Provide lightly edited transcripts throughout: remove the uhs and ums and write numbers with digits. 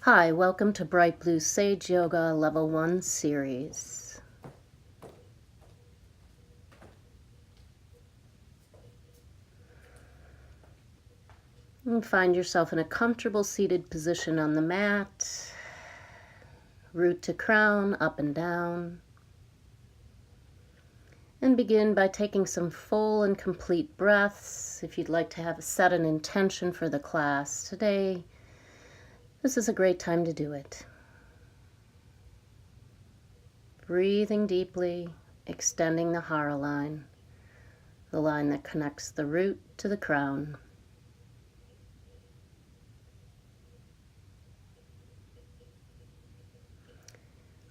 Hi, welcome to Bright Blue Sage Yoga Level 1 series. And find yourself in a comfortable seated position on the mat, root to crown, up and down. And begin by taking some full and complete breaths. If you'd like to set an intention for the class today, this is a great time to do it. Breathing deeply, extending the hara line, the line that connects the root to the crown.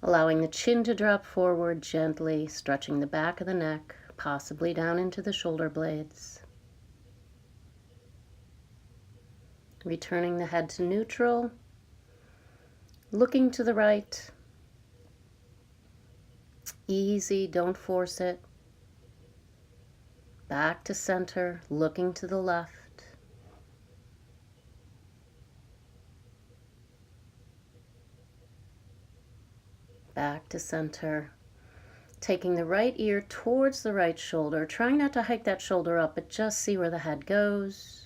Allowing the chin to drop forward gently, stretching the back of the neck, possibly down into the shoulder blades. Returning the head to neutral, looking to the right. Easy, don't force it. Back to center, looking to the left. Back to center. Taking the right ear towards the right shoulder, trying not to hike that shoulder up, but just see where the head goes.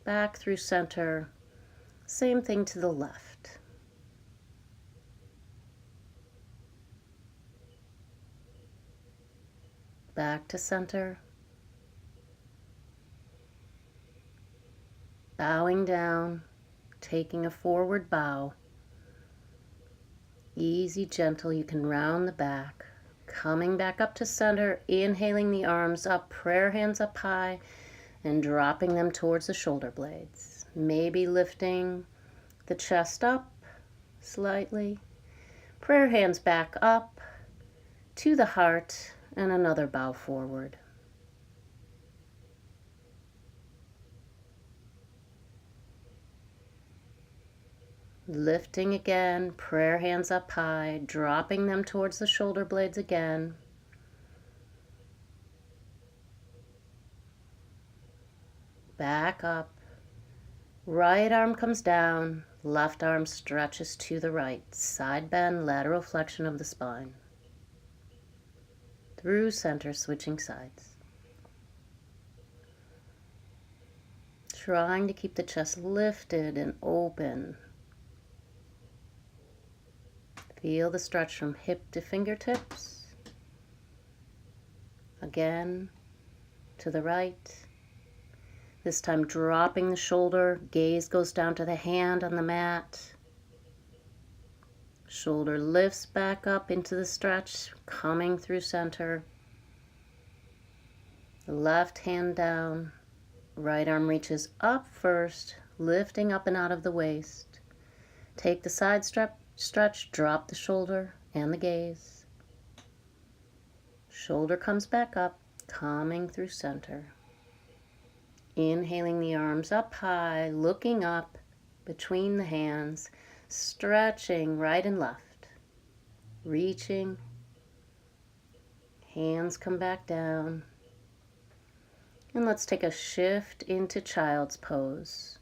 Back through center. Same thing to the left. Back to center. Bowing down, taking a forward bow. Easy, gentle, you can round the back. Coming back up to center, inhaling the arms up, prayer hands up high, and dropping them towards the shoulder blades. Maybe lifting the chest up slightly. Prayer hands back up to the heart, and another bow forward. Lifting again, prayer hands up high, dropping them towards the shoulder blades again. Back up. Right arm comes down, left arm stretches to the right. Side bend, lateral flexion of the spine. Through center, switching sides. Trying to keep the chest lifted and open. Feel the stretch from hip to fingertips. Again, to the right. This time dropping the shoulder, gaze goes down to the hand on the mat. Shoulder lifts back up into the stretch, coming through center. Left hand down, right arm reaches up first, lifting up and out of the waist. Take the side stretch, drop the shoulder and the gaze. Shoulder comes back up, coming through center. Inhaling the arms up high, looking up between the hands, stretching right and left. Reaching. Hands come back down. And let's take a shift into child's pose.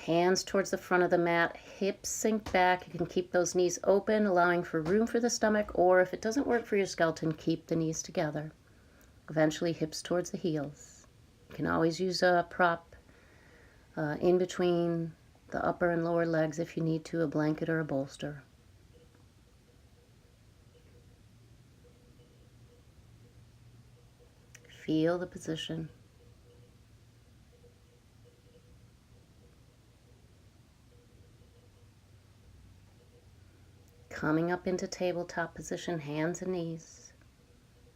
Hands towards the front of the mat, hips sink back. You can keep those knees open, allowing for room for the stomach, or if it doesn't work for your skeleton, keep the knees together. Eventually hips towards the heels. You can always use a prop in between the upper and lower legs if you need to, a blanket or a bolster. Feel the position. Coming up into tabletop position, hands and knees.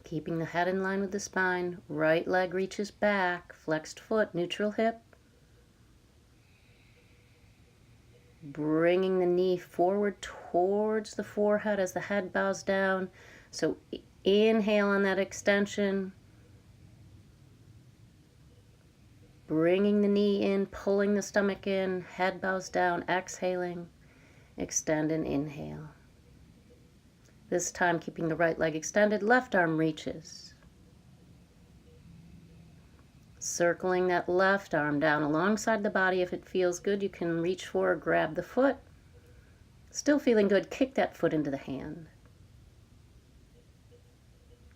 Keeping the head in line with the spine. Right leg reaches back, flexed foot, neutral hip. Bringing the knee forward towards the forehead as the head bows down. So inhale on that extension. Bringing the knee in, pulling the stomach in, head bows down, exhaling. Extend and inhale. This time keeping the right leg extended, left arm reaches. Circling that left arm down alongside the body. If it feels good, you can reach for or grab the foot. Still feeling good, kick that foot into the hand.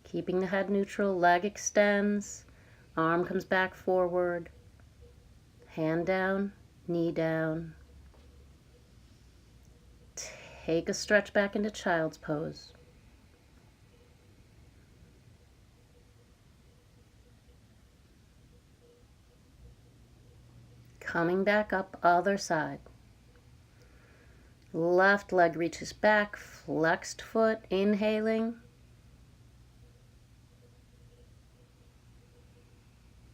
Keeping the head neutral, leg extends, arm comes back forward, hand down, knee down. Take a stretch back into child's pose. Coming back up, other side. Left leg reaches back, flexed foot, inhaling.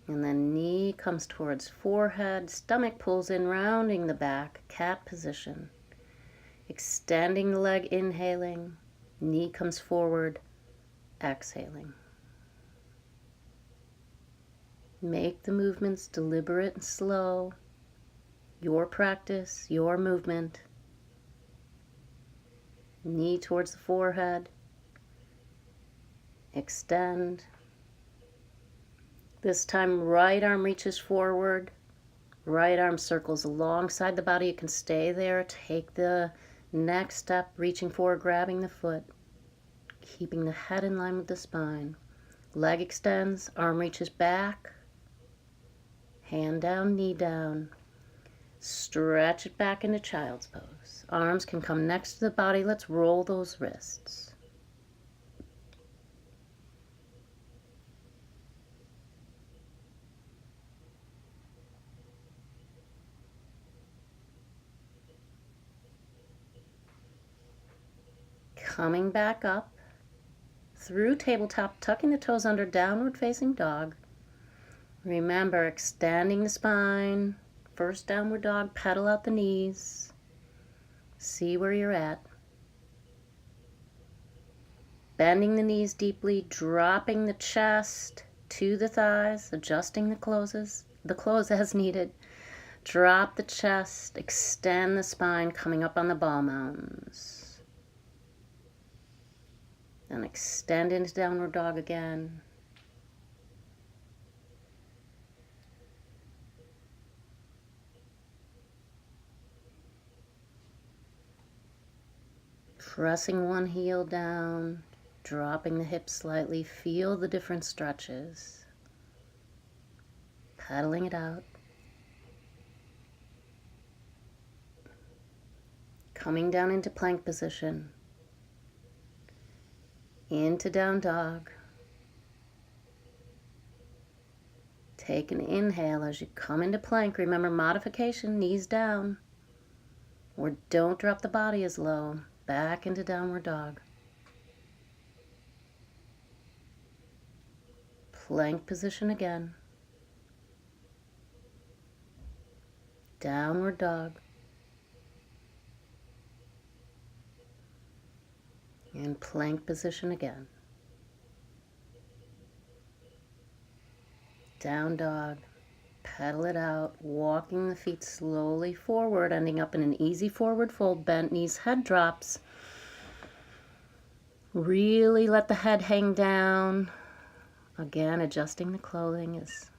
And then knee comes towards forehead, stomach pulls in, rounding the back, cat position. Extending the leg, inhaling. Knee comes forward, exhaling. Make the movements deliberate and slow. Your practice, your movement. Knee towards the forehead. Extend. This time, right arm reaches forward. Right arm circles alongside the body. You can stay there. Take the next step, reaching forward, grabbing the foot. Keeping the head in line with the spine. Leg extends, arm reaches back. Hand down, knee down. Stretch it back into child's pose. Arms can come next to the body. Let's roll those wrists. Coming back up through tabletop, tucking the toes under, downward facing dog. Remember, extending the spine. First downward dog, pedal out the knees. See where you're at. Bending the knees deeply, dropping the chest to the thighs, adjusting the clothes as needed. Drop the chest, extend the spine, coming up on the ball mounds. Then extend into downward dog again. Pressing one heel down, dropping the hips slightly. Feel the different stretches. Paddling it out. Coming down into plank position. Into down dog. Take an inhale as you come into plank. Remember, modification, knees down. Or don't drop the body as low. Back into downward dog. Plank position again. Downward dog. And plank position again. Down dog. Pedal it out, walking the feet slowly forward, ending up in an easy forward fold, bent knees, head drops. Really let the head hang down. Again, adjusting the clothing is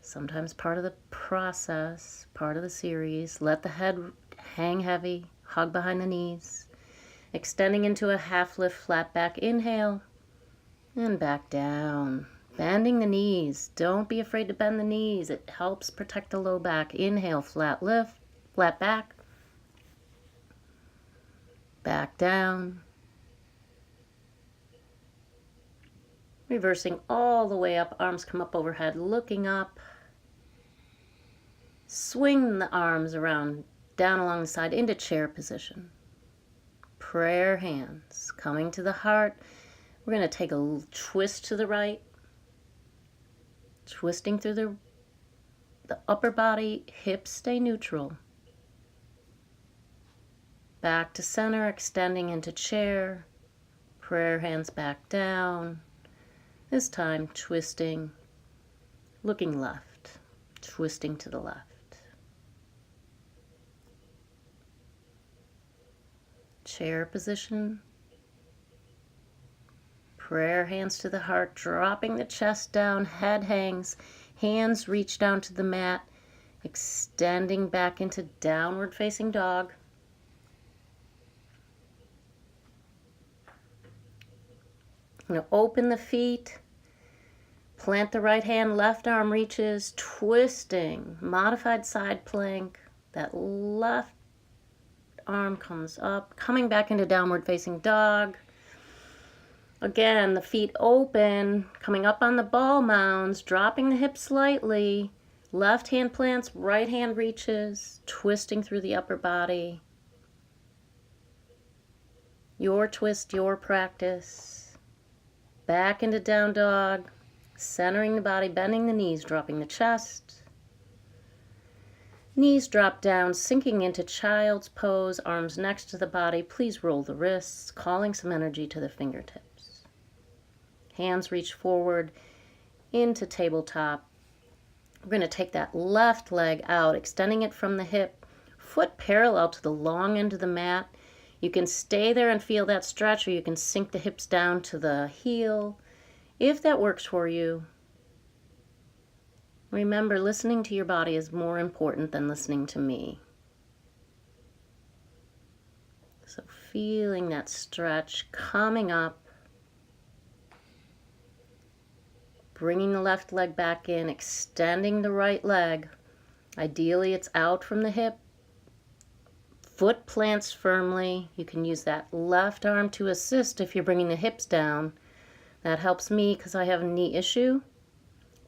sometimes part of the process, part of the series. Let the head hang heavy, hug behind the knees. Extending into a half lift, flat back, inhale, and back down. Bending the knees. Don't be afraid to bend the knees. It helps protect the low back. Inhale, flat lift, flat back. Back down. Reversing all the way up. Arms come up overhead, looking up. Swing the arms around, down along the side into chair position. Prayer hands coming to the heart. We're going to take a twist to the right. Twisting through the upper body, hips stay neutral. Back to center, extending into chair. Prayer hands back down. This time twisting, looking left, twisting to the left. Chair position. Prayer hands to the heart, dropping the chest down, head hangs. Hands reach down to the mat, extending back into downward facing dog. I'm going to open the feet, plant the right hand, left arm reaches, twisting, modified side plank. That left arm comes up, coming back into downward facing dog. Again, the feet open, coming up on the ball mounds, dropping the hips slightly. Left hand plants, right hand reaches, twisting through the upper body. Your twist, your practice. Back into down dog, centering the body, bending the knees, dropping the chest. Knees drop down, sinking into child's pose, arms next to the body. Please roll the wrists, calling some energy to the fingertips. Hands reach forward into tabletop. We're going to take that left leg out, extending it from the hip, foot parallel to the long end of the mat. You can stay there and feel that stretch, or you can sink the hips down to the heel. If that works for you, remember, listening to your body is more important than listening to me. So feeling that stretch coming up, bringing the left leg back in, extending the right leg. Ideally, it's out from the hip. Foot plants firmly. You can use that left arm to assist if you're bringing the hips down. That helps me because I have a knee issue,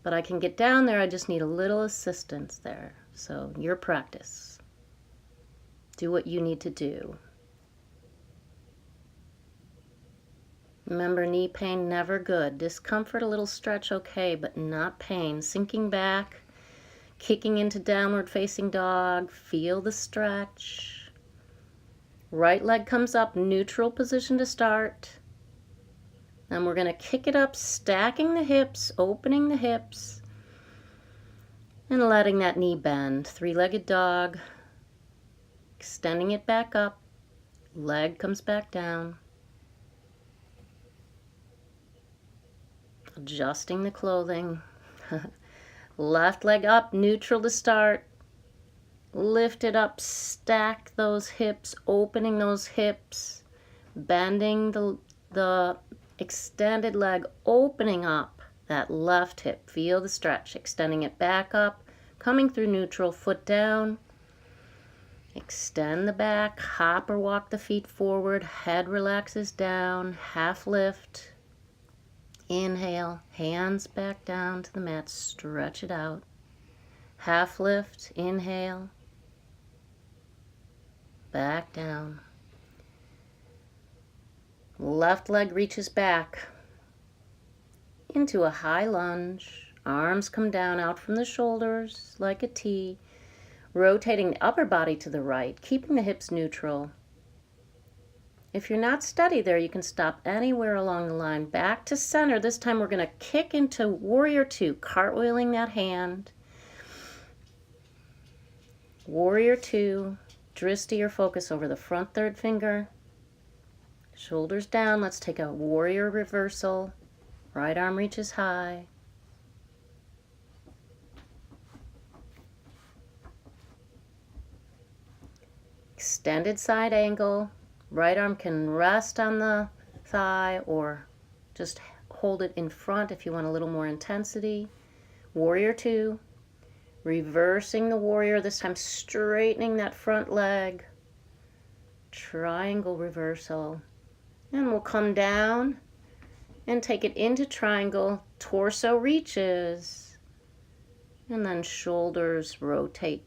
but I can get down there. I just need a little assistance there. So your practice. Do what you need to do. Remember, knee pain never good. Discomfort, a little stretch, okay, but not pain. Sinking back, kicking into downward facing dog. Feel the stretch. Right leg comes up, neutral position to start. And we're going to kick it up, stacking the hips, opening the hips, and letting that knee bend. Three-legged dog, extending it back up, leg comes back down. Adjusting the clothing. Left leg up, neutral to start. Lift it up, stack those hips, opening those hips, bending the extended leg, opening up that left hip. Feel the stretch, extending it back up, coming through neutral, foot down. Extend the back, hop or walk the feet forward, head relaxes down, half lift. Inhale, hands back down to the mat, stretch it out. Half lift, inhale, back down. Left leg reaches back into a high lunge. Arms come down out from the shoulders like a T. Rotating the upper body to the right, keeping the hips neutral. If you're not steady there, you can stop anywhere along the line. Back to center. This time we're going to kick into Warrior Two, cartwheeling that hand. Warrior Two, drishti your focus over the front third finger. Shoulders down. Let's take a warrior reversal. Right arm reaches high. Extended side angle. Right arm can rest on the thigh or just hold it in front if you want a little more intensity. Warrior Two. Reversing the warrior, this time straightening that front leg. Triangle reversal. And we'll come down and take it into triangle. Torso reaches. And then shoulders rotate,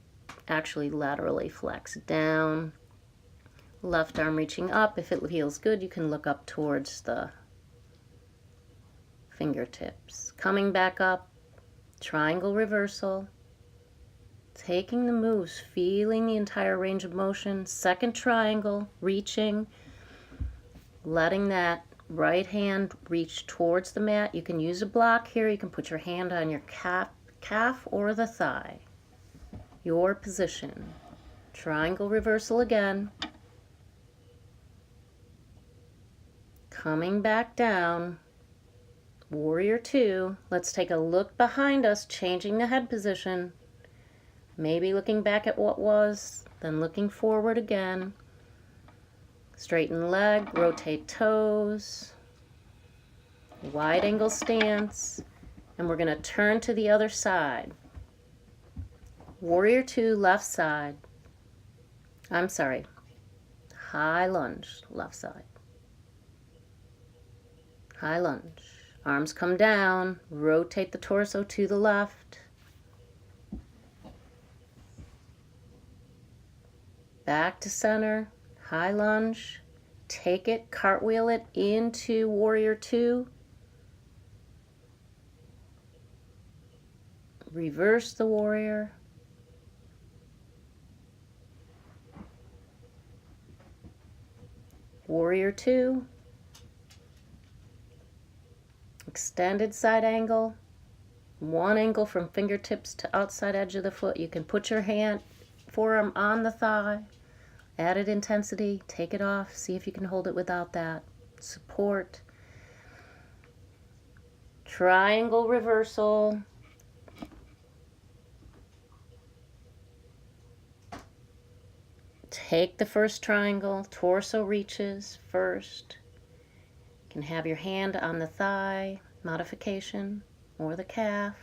actually laterally flex down. Left arm reaching up. If it feels good, you can look up towards the fingertips. Coming back up, triangle reversal. Taking the moves, feeling the entire range of motion. Second triangle, reaching. Letting that right hand reach towards the mat. You can use a block here. You can put your hand on your calf or the thigh. Your position. Triangle reversal again. Coming back down. Warrior two. Let's take a look behind us, changing the head position. Maybe looking back at what was, then looking forward again. Straighten leg, rotate toes. Wide angle stance. And we're going to turn to the other side. Warrior two, left side. I'm sorry. High lunge, left side. High lunge. Arms come down. Rotate the torso to the left. Back to center. High lunge. Take it, cartwheel it into warrior two. Reverse the warrior. Warrior two. Extended side angle. One angle from fingertips to outside edge of the foot. You can put your forearm on the thigh. Added intensity. Take it off. See if you can hold it without that. Support. Triangle reversal. Take the first triangle, torso reaches first. You can have your hand on the thigh, modification, or the calf.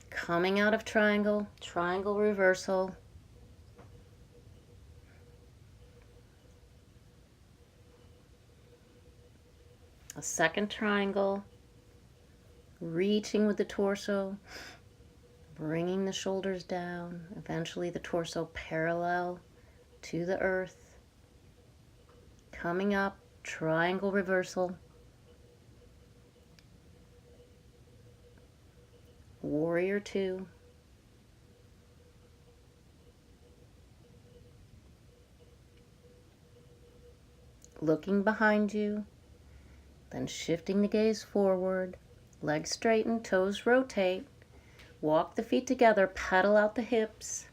Coming out of triangle, triangle reversal. A second triangle. Reaching with the torso, bringing the shoulders down, eventually the torso parallel to the earth. Coming up, triangle reversal. Warrior two. Looking behind you, then shifting the gaze forward. Legs straighten, toes rotate. Walk the feet together, pedal out the hips.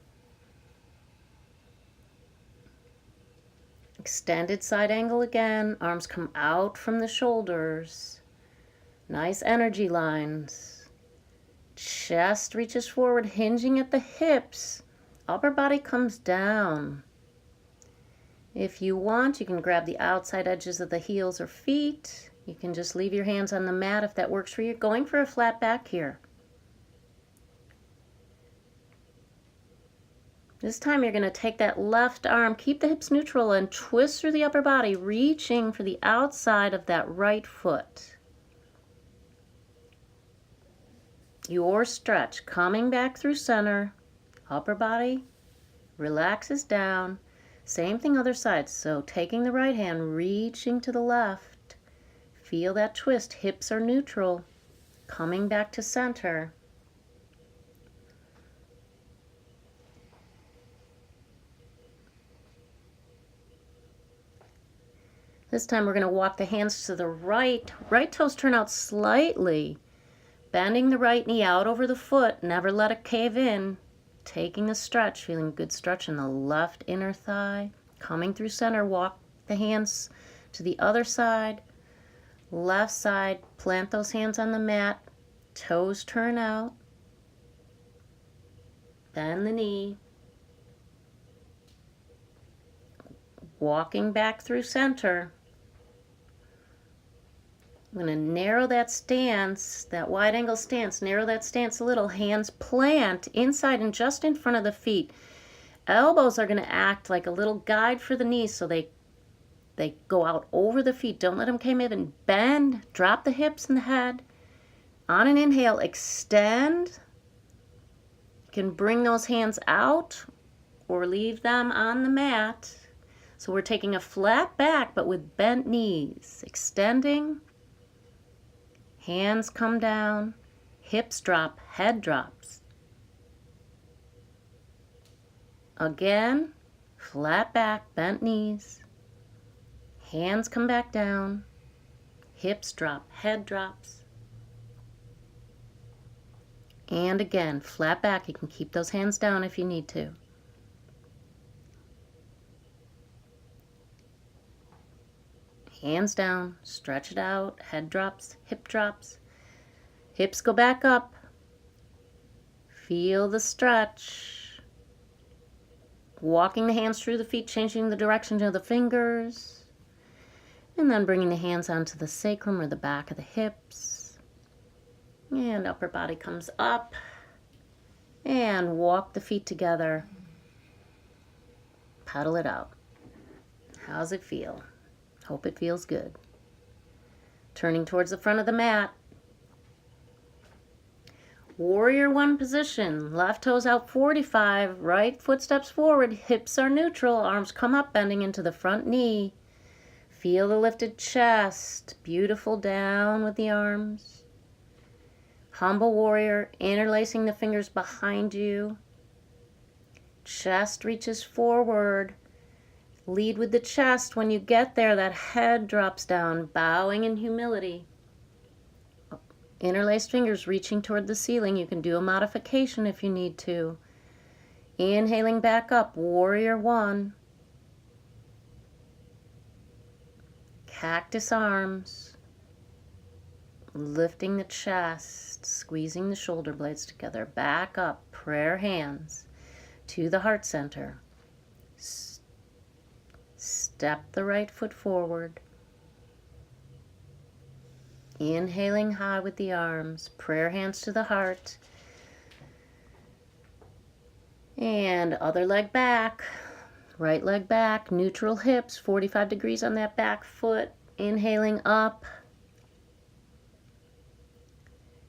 Extended side angle again. Arms come out from the shoulders. Nice energy lines. Chest reaches forward, hinging at the hips. Upper body comes down. If you want, you can grab the outside edges of the heels or feet. You can just leave your hands on the mat if that works for you. Going for a flat back here. This time you're going to take that left arm, keep the hips neutral, and twist through the upper body, reaching for the outside of that right foot. Your stretch, coming back through center, upper body relaxes down. Same thing other side. So taking the right hand, reaching to the left. Feel that twist, hips are neutral, coming back to center. This time we're going to walk the hands to the right. Right toes turn out slightly, bending the right knee out over the foot. Never let it cave in. Taking a stretch, feeling a good stretch in the left inner thigh. Coming through center, walk the hands to the other side. Left side, plant those hands on the mat, toes turn out, bend the knee, walking back through center. I'm going to narrow that stance, that wide angle stance, narrow that stance a little, hands plant inside and just in front of the feet. Elbows are going to act like a little guide for the knees so they go out over the feet. Don't let them cave in. Bend. Drop the hips and the head. On an inhale, extend. You can bring those hands out or leave them on the mat. So we're taking a flat back but with bent knees. Extending. Hands come down. Hips drop. Head drops. Again, flat back, bent knees. Hands come back down, hips drop, head drops. And again, flat back. You can keep those hands down if you need to. Hands down, stretch it out, head drops, hip drops. Hips go back up. Feel the stretch. Walking the hands through the feet, changing the direction of the fingers. And then bringing the hands onto the sacrum or the back of the hips. And upper body comes up. And walk the feet together. Pedal it out. How's it feel? Hope it feels good. Turning towards the front of the mat. Warrior One position. Left toes out 45. Right foot steps forward. Hips are neutral. Arms come up, bending into the front knee. Feel the lifted chest. Beautiful down with the arms. Humble warrior. Interlacing the fingers behind you. Chest reaches forward. Lead with the chest. When you get there, that head drops down, bowing in humility. Interlaced fingers reaching toward the ceiling. You can do a modification if you need to. Inhaling back up, Warrior One. Cactus arms. Lifting the chest, squeezing the shoulder blades together. Back up, prayer hands to the heart center. Step the right foot forward. Inhaling high with the arms, prayer hands to the heart. And other leg back, right leg back, neutral hips, 45 degrees on that back foot. Inhaling up.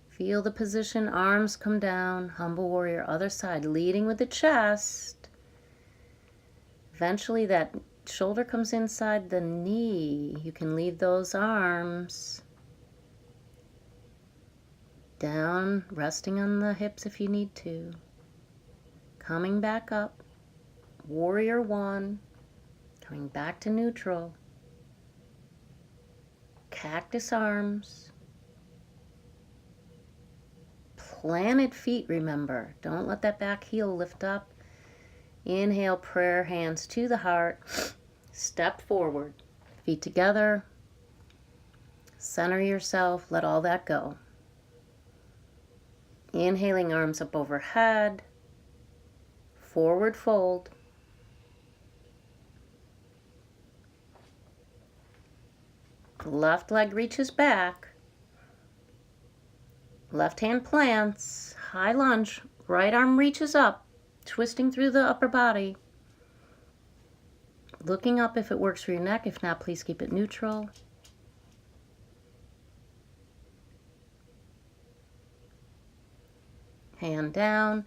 Feel the position, arms come down, humble warrior, other side, leading with the chest. Eventually that shoulder comes inside the knee. You can leave those arms down, resting on the hips if you need to. Coming back up, Warrior One, coming back to neutral. Cactus arms. Planted feet, remember. Don't let that back heel lift up. Inhale, prayer hands to the heart. Step forward. Feet together. Center yourself. Let all that go. Inhaling, arms up overhead. Forward fold. Left leg reaches back. Left hand plants. High lunge. Right arm reaches up. Twisting through the upper body. Looking up if it works for your neck. If not, please keep it neutral. Hand down.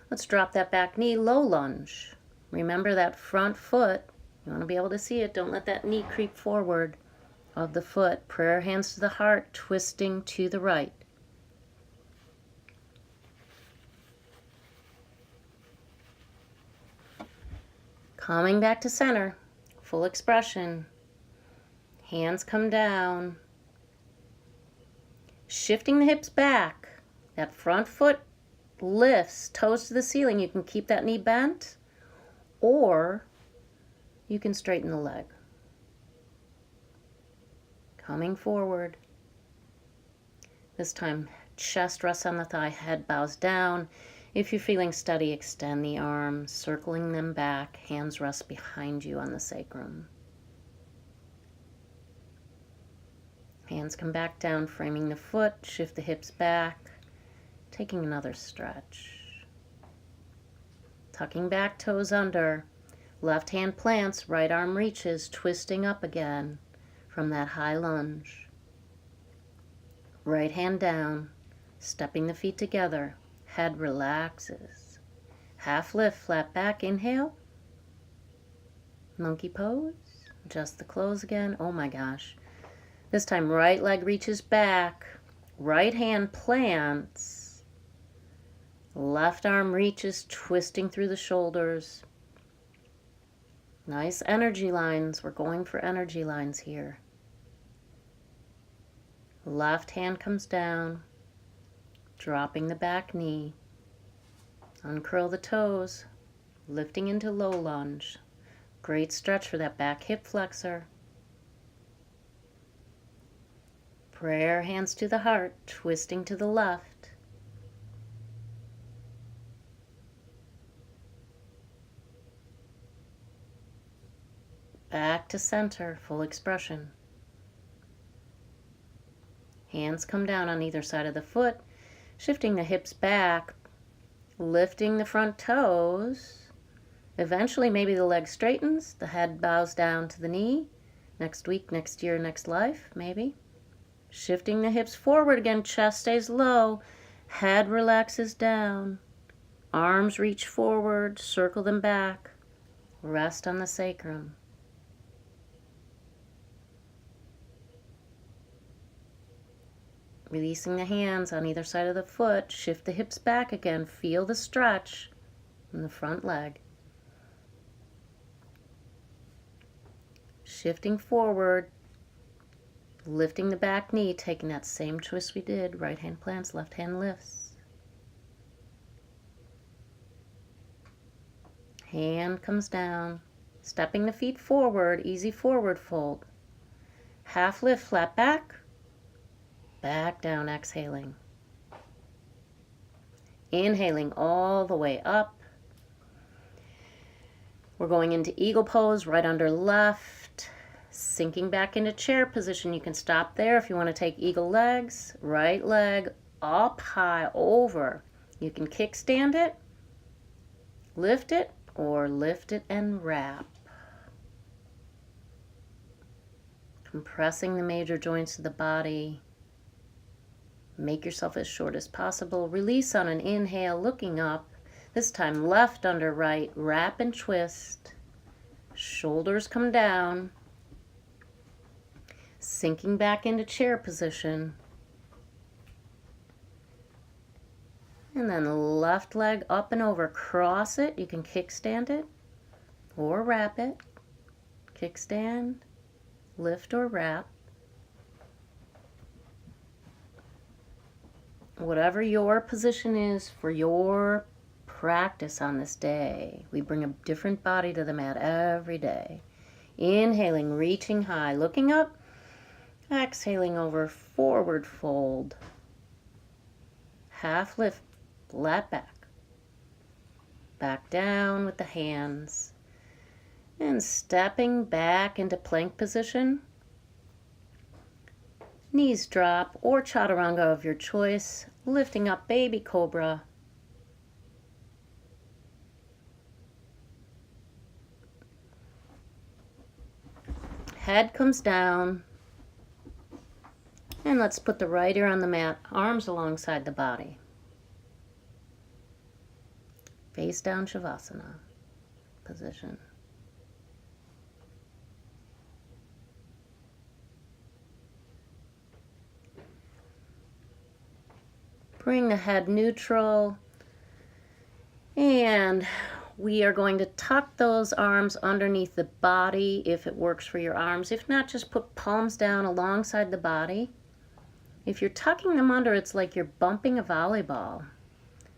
Let's drop that back knee, low lunge. Remember that front foot. You want to be able to see it. Don't let that knee creep forward of the foot. Prayer hands to the heart, twisting to the right. Coming back to center, full expression. Hands come down. Shifting the hips back. That front foot lifts, toes to the ceiling. You can keep that knee bent, or you can straighten the leg. Coming forward. This time, chest rests on the thigh, head bows down. If you're feeling steady, extend the arms, circling them back. Hands rest behind you on the sacrum. Hands come back down, framing the foot. Shift the hips back. Taking another stretch. Tucking back, toes under. Left hand plants, right arm reaches, twisting up again from that high lunge. Right hand down, stepping the feet together. Head relaxes. Half lift, flat back, inhale. Monkey pose. Adjust the clothes again. Oh my gosh. This time right leg reaches back. Right hand plants. Left arm reaches, twisting through the shoulders. Nice energy lines. We're going for energy lines here. Left hand comes down, dropping the back knee. Uncurl the toes, lifting into low lunge. Great stretch for that back hip flexor. Prayer hands to the heart, twisting to the left. Back to center, full expression. Hands come down on either side of the foot, shifting the hips back, lifting the front toes. Eventually, maybe the leg straightens, the head bows down to the knee. Next week, next year, next life, maybe. Shifting the hips forward again, chest stays low, head relaxes down. Arms reach forward, circle them back. Rest on the sacrum. Releasing the hands on either side of the foot, shift the hips back again, feel the stretch in the front leg. Shifting forward, lifting the back knee, taking that same twist we did, right hand plants, left hand lifts. Hand comes down, stepping the feet forward, easy forward fold. Half lift, flat back. Back down, exhaling. Inhaling all the way up. We're going into eagle pose, right under left. Sinking back into chair position. You can stop there if you want to take eagle legs. Right leg up high over. You can kickstand it, lift it, or lift it and wrap. Compressing the major joints of the body. Make yourself as short as possible. Release on an inhale, looking up. This time left under right. Wrap and twist. Shoulders come down. Sinking back into chair position. And then left leg up and over. Cross it. You can kickstand it or wrap it. Kickstand, lift or wrap. Whatever your position is for your practice on this day. We bring a different body to the mat every day. Inhaling, reaching high, looking up. Exhaling over, forward fold. Half lift, flat back. Back down with the hands. And stepping back into plank position. Knees drop or chaturanga of your choice. Lifting up, baby cobra. Head comes down. And let's put the right ear on the mat, arms alongside the body. Face down Shavasana position. Bring the head neutral, and we are going to tuck those arms underneath the body if it works for your arms. If not, just put palms down alongside the body. If you're tucking them under, it's like you're bumping a volleyball.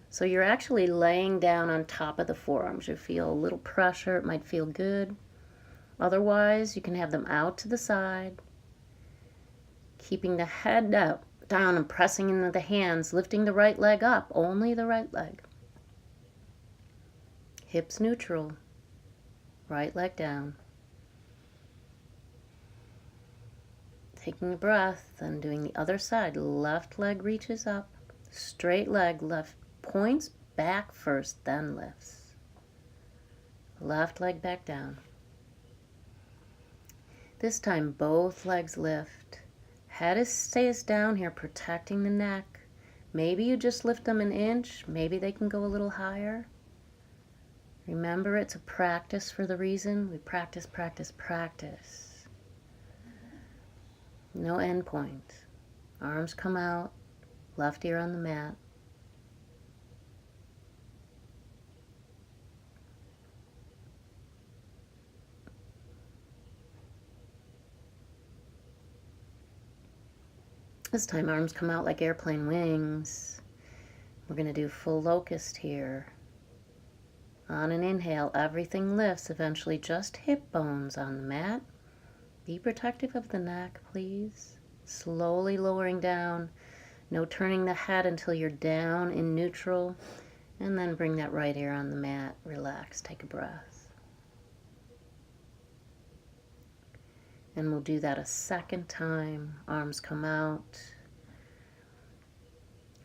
So you're actually laying down on top of the forearms. You feel a little pressure, it might feel good. Otherwise, you can have them out to the side, keeping the head out. Down and pressing into the hands, lifting the right leg up, only the right leg. Hips neutral, right leg down. Taking a breath and doing the other side. Left leg reaches up, straight leg, left points back first, then lifts. Left leg back down. This time both legs lift. Head stays down here, protecting the neck. Maybe you just lift them an inch. Maybe they can go a little higher. Remember, it's a practice for the reason. We practice, practice, practice. No end point. Arms come out, left ear on the mat. This time arms come out like airplane wings. We're going to do full locust here. On an inhale, everything lifts, eventually just hip bones on the mat. Be protective of the neck, please. Slowly lowering down. No turning the head until you're down in neutral. And then bring that right ear on the mat. Relax. Take a breath. And we'll do that a second time. Arms come out.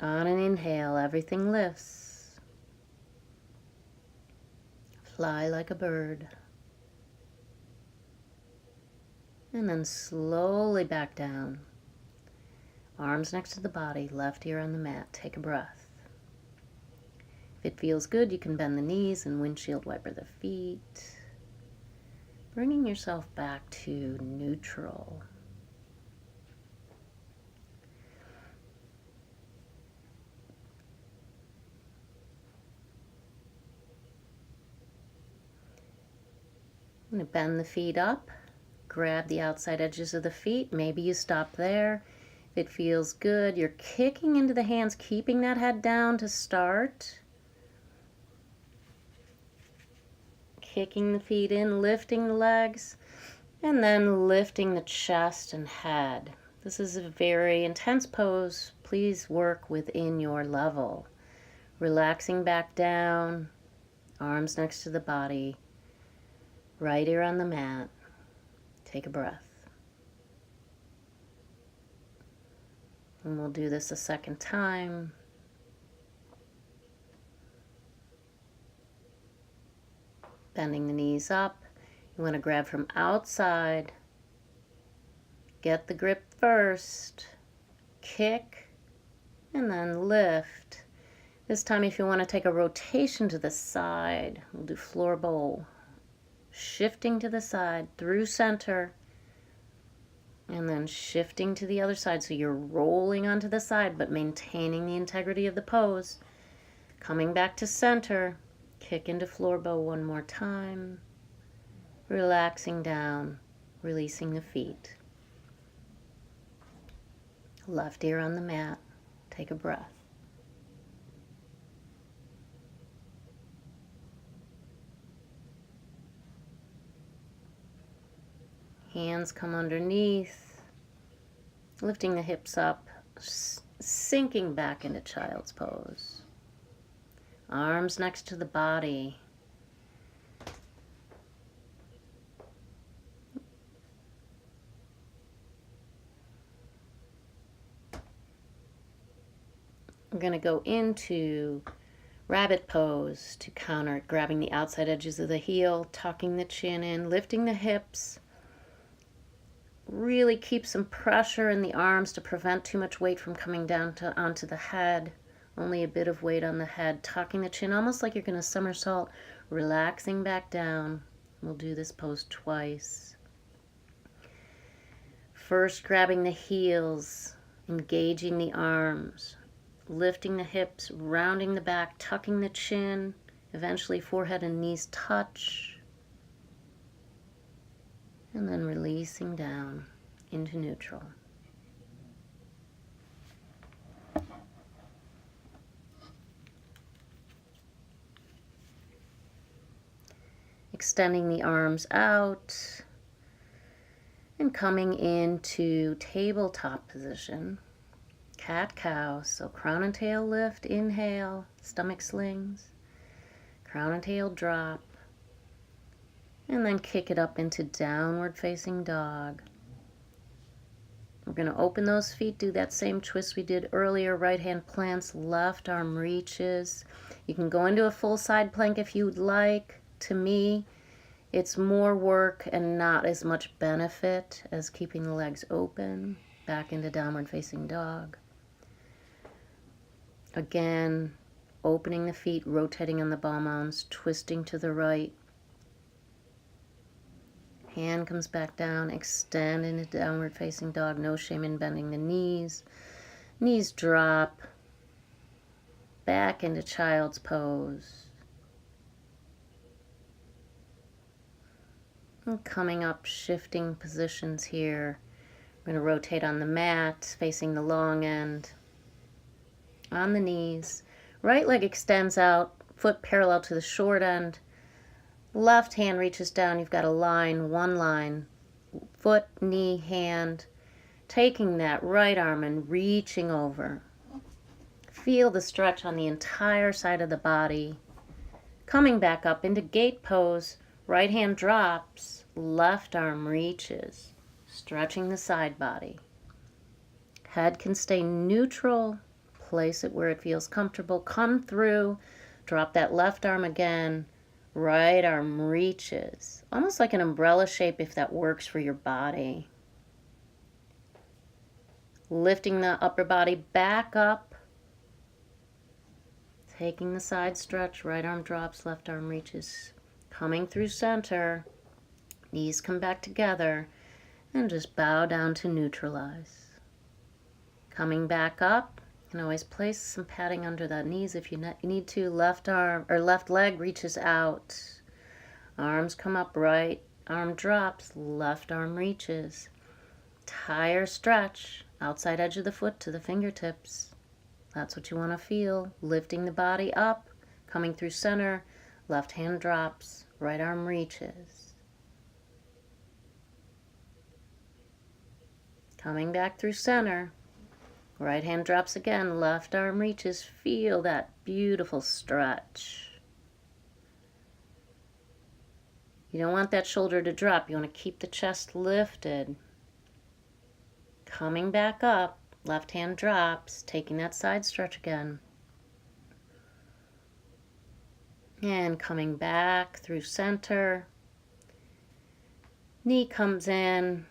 On an inhale, everything lifts. Fly like a bird. And then slowly back down. Arms next to the body, left ear on the mat. Take a breath. If it feels good, you can bend the knees and windshield wiper the feet. Bringing yourself back to neutral. I'm going to bend the feet up. Grab the outside edges of the feet. Maybe you stop there. If it feels good, you're kicking into the hands, keeping that head down to start. Kicking the feet in, lifting the legs, and then lifting the chest and head. This is a very intense pose. Please work within your level. Relaxing back down, arms next to the body, right ear on the mat. Take a breath. And we'll do this a second time. Bending the knees up. You want to grab from outside. Get the grip first. Kick. And then lift. This time if you want to take a rotation to the side, we'll do floor bowl. Shifting to the side through center. And then shifting to the other side. So you're rolling onto the side but maintaining the integrity of the pose. Coming back to center. Kick into floor bow one more time. Relaxing down, releasing the feet. Left ear on the mat. Take a breath. Hands come underneath. Lifting the hips up, sinking back into child's pose. Arms next to the body. We're going to go into rabbit pose to counter it, grabbing the outside edges of the heel, tucking the chin in, lifting the hips. Really keep some pressure in the arms to prevent too much weight from coming down onto the head. Only a bit of weight on the head, tucking the chin almost like you're going to somersault, relaxing back down. We'll do this pose twice. First, grabbing the heels, engaging the arms, lifting the hips, rounding the back, tucking the chin. Eventually, forehead and knees touch. And then releasing down into neutral. Extending the arms out and coming into tabletop position. Cat-cow, so crown and tail lift, inhale, stomach slings, crown and tail drop, and then kick it up into downward facing dog. We're going to open those feet, do that same twist we did earlier, right hand plants, left arm reaches. You can go into a full side plank if you'd like. To me, it's more work and not as much benefit as keeping the legs open. Back into downward facing dog. Again, opening the feet, rotating on the ball mounds, twisting to the right. Hand comes back down, extend into downward facing dog. No shame in bending the knees. Knees drop. Back into child's pose. And coming up, shifting positions here. We're going to rotate on the mat, facing the long end. On the knees. Right leg extends out, foot parallel to the short end. Left hand reaches down. You've got a line, one line. Foot, knee, hand. Taking that right arm and reaching over. Feel the stretch on the entire side of the body. Coming back up into gate pose, right hand drops, left arm reaches, stretching the side body. Head can stay neutral, place it where it feels comfortable. Come through, drop that left arm again, right arm reaches, almost like an umbrella shape if that works for your body. Lifting the upper body back up, taking the side stretch, right arm drops, left arm reaches, coming through center, knees come back together, and just bow down to neutralize. Coming back up, you can always place some padding under the knees if you need to. Left arm or left leg reaches out. Arms come up, right arm drops, left arm reaches. Entire stretch, outside edge of the foot to the fingertips. That's what you want to feel. Lifting the body up, coming through center, left hand drops, right arm reaches. Coming back through center, right hand drops again, left arm reaches. Feel that beautiful stretch. You don't want that shoulder to drop. You want to keep the chest lifted. Coming back up, left hand drops, taking that side stretch again. And coming back through center. Knee comes in,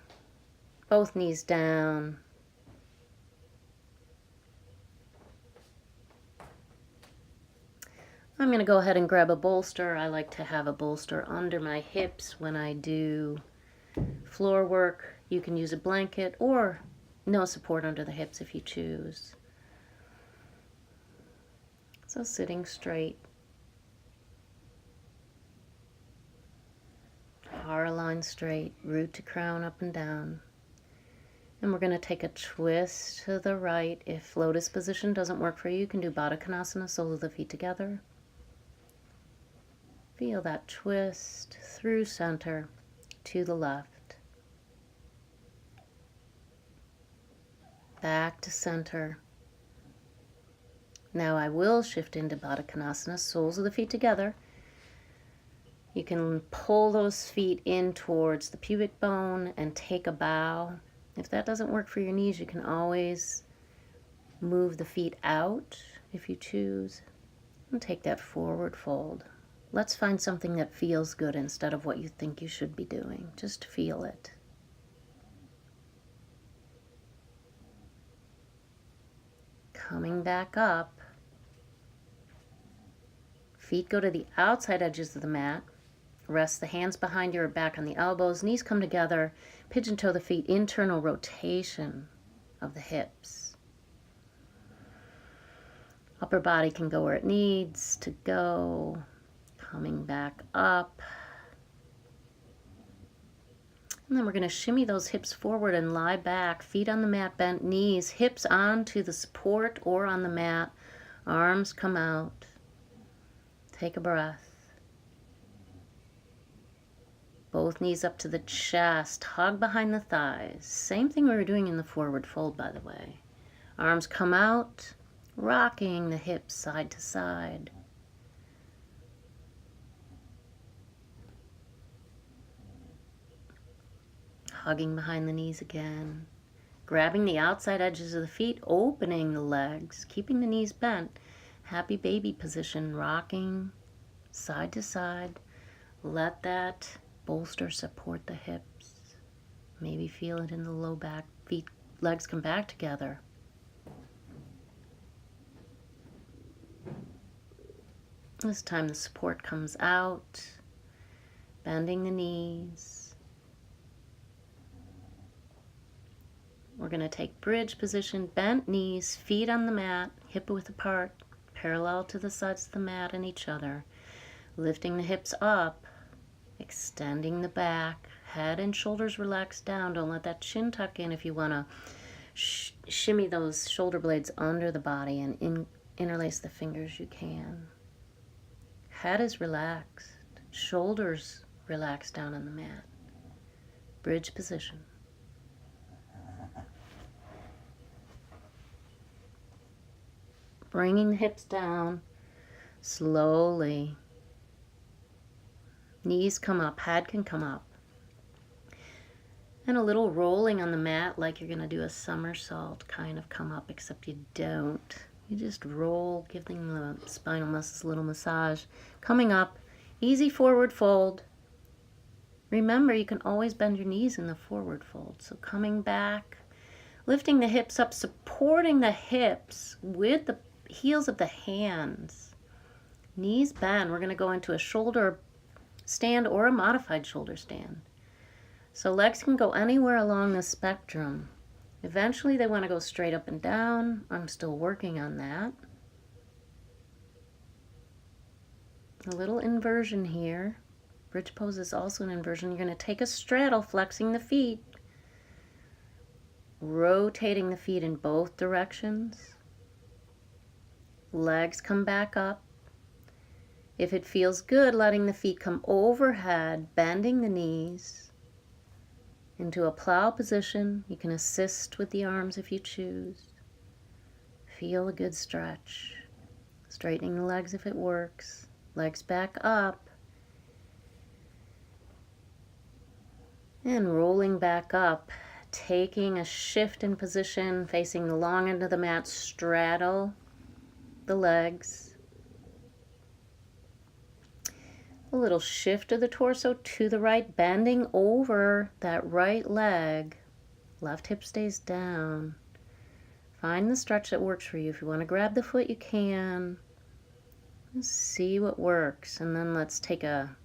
both knees down. I'm going to go ahead and grab a bolster. I like to have a bolster under my hips when I do floor work. You can use a blanket or no support under the hips if you choose. So sitting straight. Heart line straight, root to crown up and down. And we're going to take a twist to the right. If lotus position doesn't work for you, you can do Baddha Konasana, soles of the feet together. Feel that twist through center to the left. Back to center. Now I will shift into Baddha Konasana, soles of the feet together. You can pull those feet in towards the pubic bone and take a bow. If that doesn't work for your knees, you can always move the feet out if you choose and take that forward fold. Let's find something that feels good instead of what you think you should be doing. Just feel it. Coming back up. Feet go to the outside edges of the mat. Rest the hands behind your back on the elbows. Knees come together. Pigeon toe the feet. Internal rotation of the hips. Upper body can go where it needs to go. Coming back up. And then we're going to shimmy those hips forward and lie back. Feet on the mat, bent knees, hips onto the support or on the mat. Arms come out. Take a breath. Both knees up to the chest. Hug behind the thighs. Same thing we were doing in the forward fold, by the way. Arms come out. Rocking the hips side to side. Hugging behind the knees again. Grabbing the outside edges of the feet, opening the legs, keeping the knees bent. Happy baby position, rocking side to side. Let that bolster support the hips. Maybe feel it in the low back. Feet, legs come back together. This time the support comes out. Bending the knees. We're going to take bridge position, bent knees, feet on the mat, hip width apart, parallel to the sides of the mat and each other. Lifting the hips up, extending the back, head and shoulders relax down. Don't let that chin tuck in. If you want to shimmy those shoulder blades under the body and interlace the fingers, you can. Head is relaxed, shoulders relax down on the mat. Bridge position. bringing the hips down slowly. Knees come up, head can come up. And a little rolling on the mat like you're going to do a somersault, kind of come up, except you don't. You just roll, giving the spinal muscles a little massage. Coming up, easy forward fold. Remember, you can always bend your knees in the forward fold. So coming back, lifting the hips up, supporting the hips with the heels of the hands. Knees bend. We're going to go into a shoulder stand or a modified shoulder stand. So legs can go anywhere along the spectrum. Eventually they want to go straight up and down. I'm still working on that. A little inversion here. Bridge pose is also an inversion. You're going to take a straddle, flexing the feet, rotating the feet in both directions. Legs come back up. If it feels good, letting the feet come overhead, bending the knees into a plow position. You can assist with the arms if you choose. Feel a good stretch. Straightening the legs if it works. Legs back up. And rolling back up. Taking a shift in position, facing the long end of the mat. Straddle the legs. A little shift of the torso to the right, bending over that right leg. Left hip stays down. Find the stretch that works for you. If you want to grab the foot, you can. See what works. And then let's take a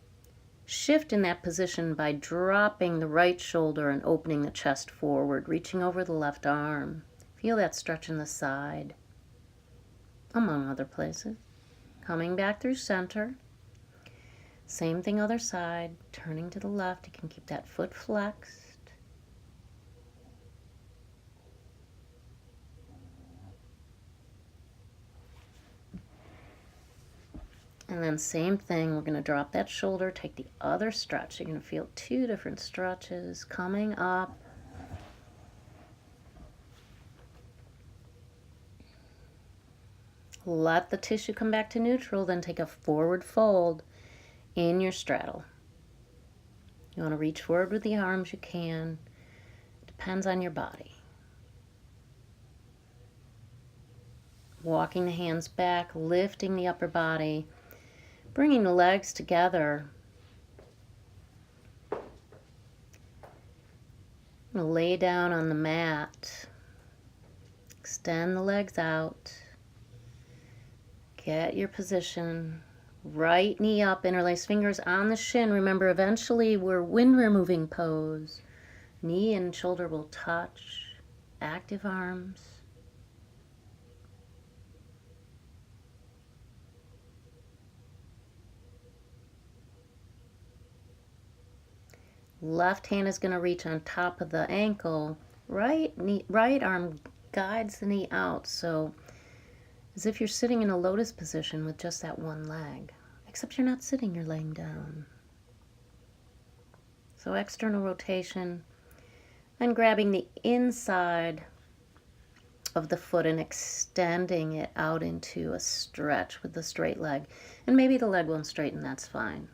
shift in that position by dropping the right shoulder and opening the chest forward, reaching over the left arm. Feel that stretch in the side, among other places. Coming back through center. Same thing other side, turning to the left. You can keep that foot flexed. And then same thing, we're going to drop that shoulder, take the other stretch. You're going to feel two different stretches coming up. Let the tissue come back to neutral, then take a forward fold in your straddle. You want to reach forward with the arms, you can. Depends on your body. Walking the hands back, lifting the upper body, bringing the legs together. I'm going to lay down on the mat. Extend the legs out. Get your position. Right knee up, interlace fingers on the shin. Remember, eventually we're wind removing pose. Knee and shoulder will touch. Active arms. Left hand is going to reach on top of the ankle. Right arm guides the knee out, so as if you're sitting in a lotus position with just that one leg. Except you're not sitting, you're laying down. So external rotation, and grabbing the inside of the foot and extending it out into a stretch with the straight leg. And maybe the leg won't straighten, that's fine.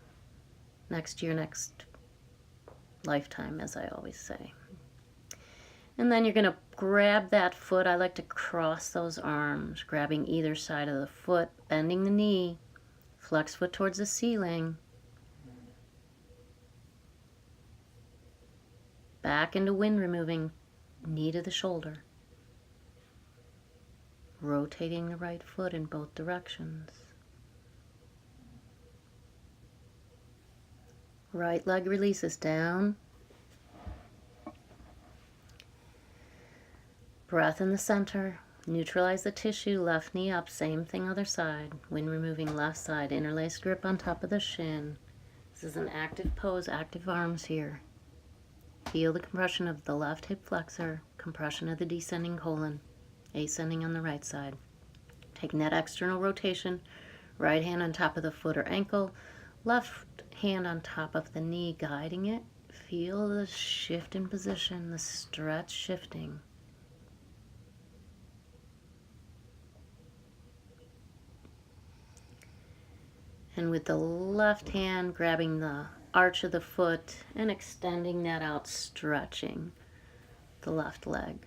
Next year, next lifetime, as I always say. And then you're going to grab that foot. I like to cross those arms, grabbing either side of the foot, bending the knee, flex foot towards the ceiling. Back into wind removing, knee to the shoulder. Rotating the right foot in both directions. Right leg releases down. Breath in the center. Neutralize the tissue. Left knee up. Same thing other side. Wind removing left side. Interlace grip on top of the shin. This is an active pose. Active arms here. Feel the compression of the left hip flexor. Compression of the descending colon. Ascending on the right side. Taking that external rotation. Right hand on top of the foot or ankle. Left hand on top of the knee, guiding it. Feel the shift in position. The stretch shifting. And with the left hand grabbing the arch of the foot and extending that out, stretching the left leg.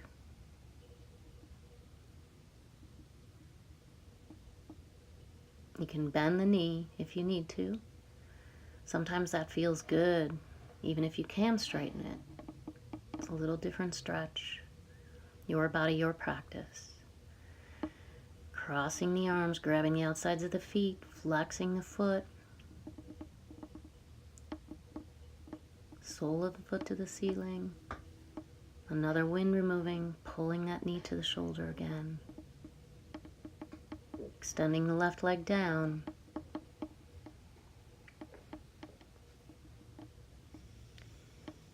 You can bend the knee if you need to. Sometimes that feels good, even if you can straighten it. It's a little different stretch. Your body, your practice. Crossing the arms, grabbing the outsides of the feet, flexing the foot. Sole of the foot to the ceiling. Another wind removing, pulling that knee to the shoulder again. Extending the left leg down.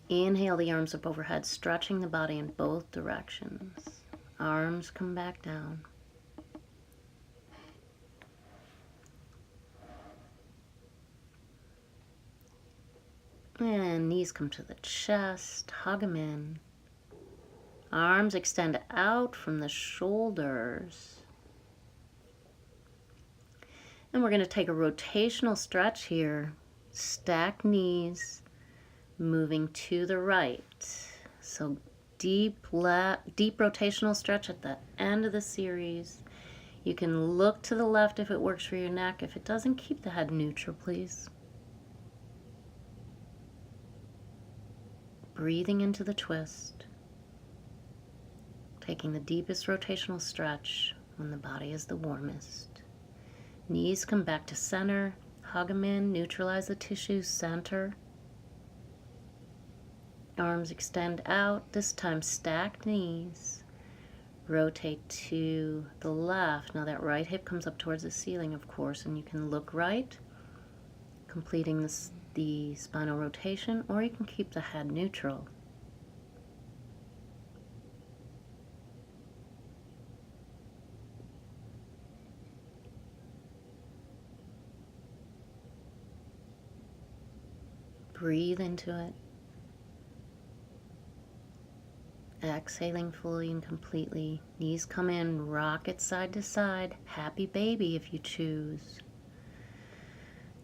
Inhale the arms up overhead, stretching the body in both directions. Arms come back down. And knees come to the chest, hug them in. Arms extend out from the shoulders. And we're going to take a rotational stretch here. Stack knees, moving to the right. So deep rotational stretch at the end of the series. You can look to the left if it works for your neck. If it doesn't, keep the head neutral, please. Breathing into the twist. Taking the deepest rotational stretch when the body is the warmest. Knees come back to center. Hug them in. Neutralize the tissue. Center. Arms extend out. This time stacked knees. Rotate to the left. Now that right hip comes up towards the ceiling, of course, and you can look right, completing the spinal rotation, or you can keep the head neutral. Breathe into it. Exhaling fully and completely. Knees come in, rock it side to side. Happy baby if you choose.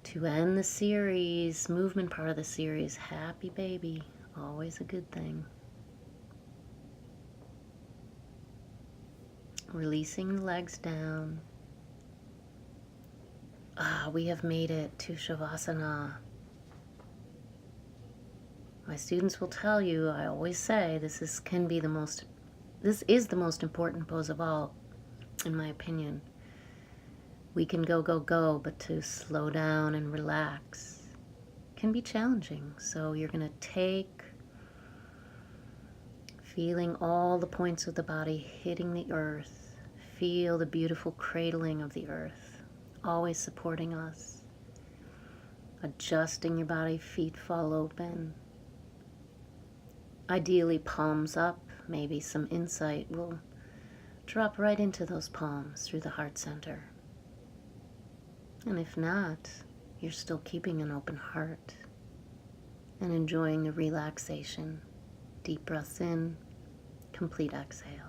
To end the series, movement part of the series, happy baby. Always a good thing. Releasing the legs down. We have made it to Shavasana. My students will tell you, I always say, this is the most important pose of all, in my opinion. We can go, but to slow down and relax can be challenging. So you're going to take, feeling all the points of the body hitting the earth. Feel the beautiful cradling of the earth, always supporting us. Adjusting your body, feet fall open. Ideally, palms up. Maybe some insight will drop right into those palms through the heart center. And if not, you're still keeping an open heart and enjoying the relaxation. Deep breaths in, complete exhales.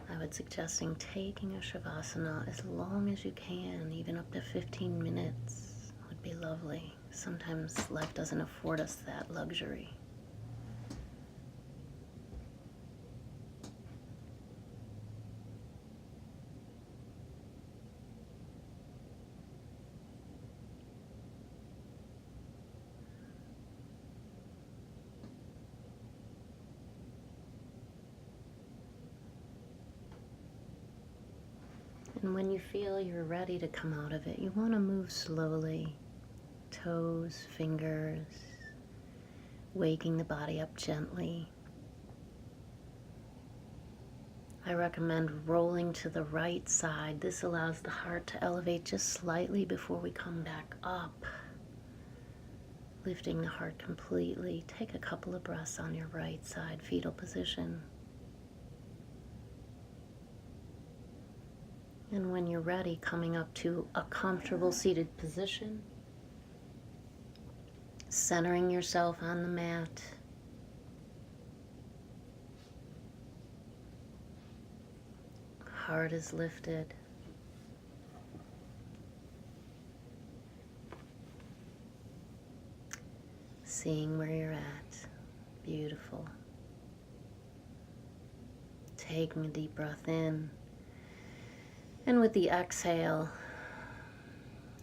I would suggest taking a Shavasana as long as you can, even up to 15 minutes would be lovely. Sometimes life doesn't afford us that luxury. And when you feel you're ready to come out of it, you want to move slowly. Toes, fingers, waking the body up gently. I recommend rolling to the right side. This allows the heart to elevate just slightly before we come back up. Lifting the heart completely. Take a couple of breaths on your right side, fetal position. And when you're ready, coming up to a comfortable seated position, centering yourself on the mat. Heart is lifted. Seeing where you're at. Beautiful. Taking a deep breath in. And with the exhale,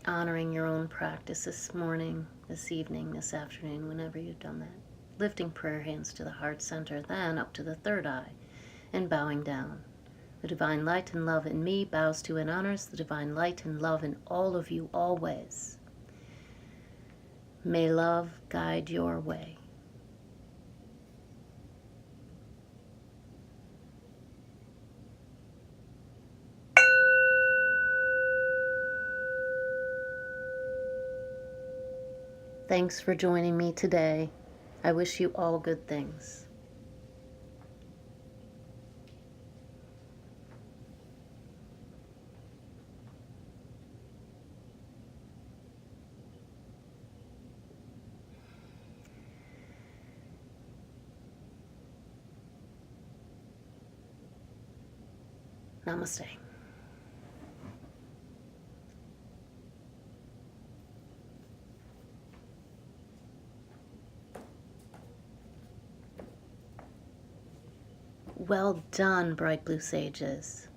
honoring your own practice this morning, this evening, this afternoon, whenever you've done that. Lifting prayer hands to the heart center, then up to the third eye, and bowing down. The divine light and love in me bows to and honors the divine light and love in all of you always. May love guide your way. Thanks for joining me today. I wish you all good things. Namaste. Well done, bright blue sages.